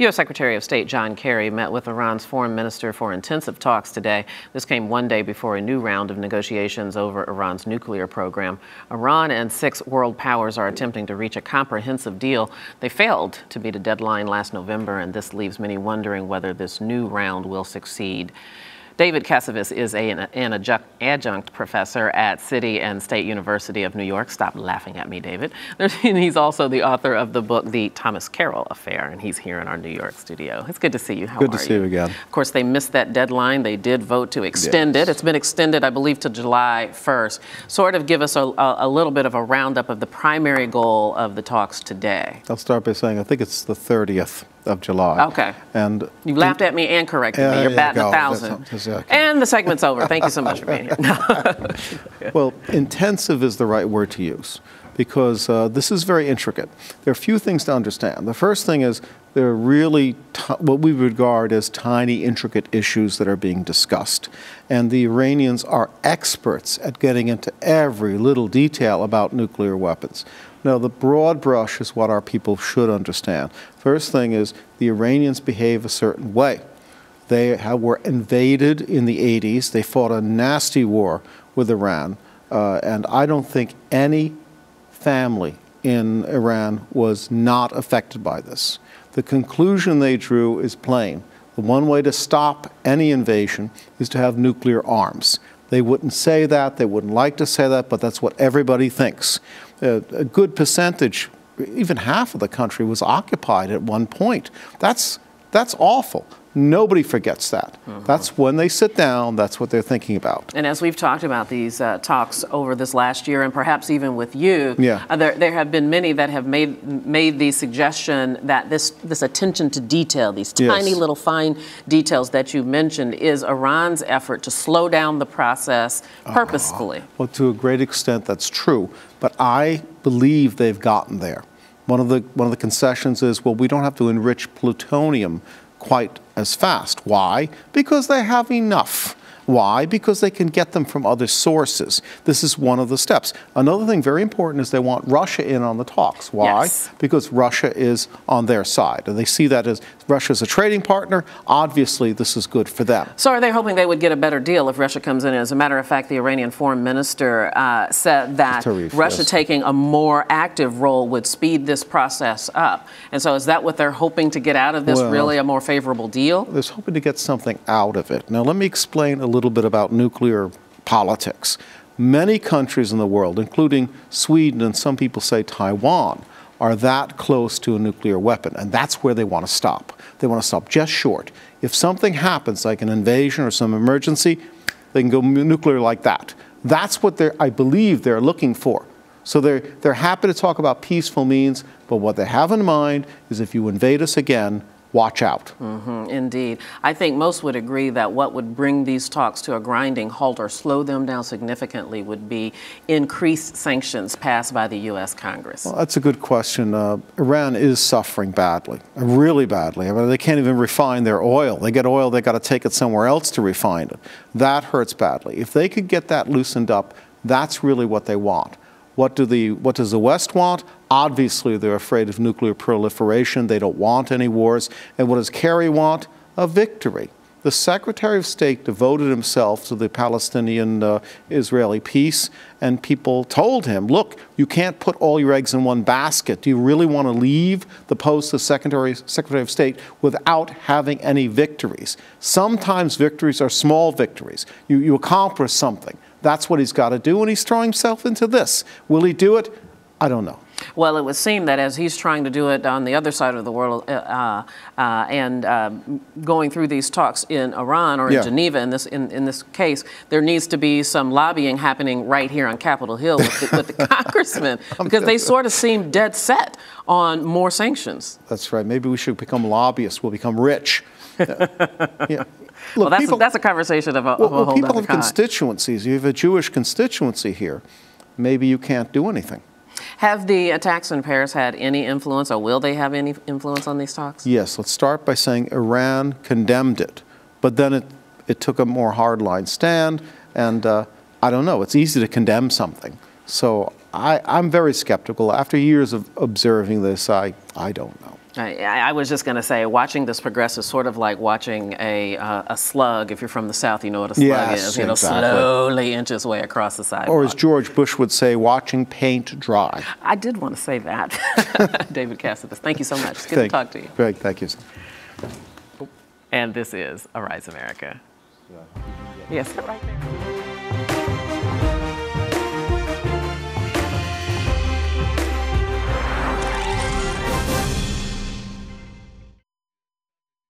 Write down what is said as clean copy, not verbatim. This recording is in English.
U.S. Secretary of State John Kerry met with Iran's foreign minister for intensive talks today. This came one day before a new round of negotiations over Iran's nuclear program. Iran and 6 world powers are attempting to reach a comprehensive deal. They failed to meet a deadline last November, and this leaves many wondering whether this new round will succeed. David Kassovitz is an adjunct professor at City and State University of New York. Stop laughing at me, David. He's also the author of the book, The Thomas Carroll Affair, and he's here in our New York studio. It's good to see you. How are you? Good to see you again. Of course, they missed that deadline. They did vote to extend it. It's been extended, I believe, to July 1st. Sort of give us a little bit of a roundup of the primary goal of the talks today. I'll start by saying I think it's the 30th of July. Okay. And you laughed at me and corrected me. You're batting 1,000. Exactly. And the segment's over. Thank you so much for being here. Well, intensive is the right word to use because this is very intricate. There are a few things to understand. The first thing is there are really what we regard as tiny, intricate issues that are being discussed. And the Iranians are experts at getting into every little detail about nuclear weapons. Now, the broad brush is what our people should understand. First thing is the Iranians behave a certain way. They were invaded in the 80s. They fought a nasty war with Iran. And I don't think any family in Iran was not affected by this. The conclusion they drew is plain. The one way to stop any invasion is to have nuclear arms. They wouldn't say that, they wouldn't like to say that, but that's what everybody thinks. A good percentage, even half of the country, was occupied at one point. That's awful. Nobody forgets that. That's when they sit down, that's what they're thinking about. And as we've talked about these talks over this last year, and perhaps even with you, there have been many that have made the suggestion that this attention to detail, these tiny little fine details that you mentioned, is Iran's effort to slow down the process purposefully. Well, to a great extent, that's true. But I believe they've gotten there. One of the concessions is, well, we don't have to enrich plutonium quite as fast. Why? Because they have enough. Why? Because they can get them from other sources. This is one of the steps. Another thing very important is they want Russia in on the talks. Why? Yes. Because Russia is on their side. And they see that as Russia's a trading partner. Obviously, this is good for them. So are they hoping they would get a better deal if Russia comes in? As a matter of fact, the Iranian foreign minister said that Russia taking a more active role would speed this process up. And so is that what they're hoping to get out of this, really a more favorable deal? They're hoping to get something out of it. Now, let me explain a little bit about nuclear politics. Many countries in the world, including Sweden and some people say Taiwan, are that close to a nuclear weapon, and that's where they want to stop. They want to stop just short. If something happens, like an invasion or some emergency, they can go nuclear like that. That's what I believe they're looking for. So they're happy to talk about peaceful means, but what they have in mind is if you invade us again, watch out. Indeed. I think most would agree that what would bring these talks to a grinding halt or slow them down significantly would be increased sanctions passed by the U.S. Congress. Well, that's a good question. Iran is suffering badly, really badly. I mean, they can't even refine their oil. They get oil, they got to take it somewhere else to refine it. That hurts badly. If they could get that loosened up, that's really what they want. What does the West want? Obviously, they're afraid of nuclear proliferation. They don't want any wars. And what does Kerry want? A victory. The Secretary of State devoted himself to the Palestinian-Israeli peace, and people told him, look, you can't put all your eggs in one basket. Do you really want to leave the post of Secretary of State without having any victories? Sometimes victories are small victories. You accomplish something. That's what he's got to do, and he's throwing himself into this. Will he do it? I don't know. Well, it would seem that as he's trying to do it on the other side of the world going through these talks in Iran or in Geneva in this case, there needs to be some lobbying happening right here on Capitol Hill with the congressmen, because they sort of seem dead set on more sanctions. That's right. Maybe we should become lobbyists. We'll become rich. Look, well, that's a conversation of a whole other kind. People have constituencies. You have a Jewish constituency here. Maybe you can't do anything. Have the attacks in Paris had any influence, or will they have any influence on these talks? Yes. Let's start by saying Iran condemned it, but then it took a more hardline stand, and I don't know. It's easy to condemn something. So I'm very skeptical. After years of observing this, I don't know. I was just going to say, watching this progress is sort of like watching a slug. If you're from the South, you know what a slug Yes, is. You know, exactly. slowly inch its way across the sidewalk. Or as George Bush would say, watching paint dry. I did want to say that. David Cassidy, thank you so much. It's good to talk to you. Greg, thank you. And this is Arise America. Yes, right there.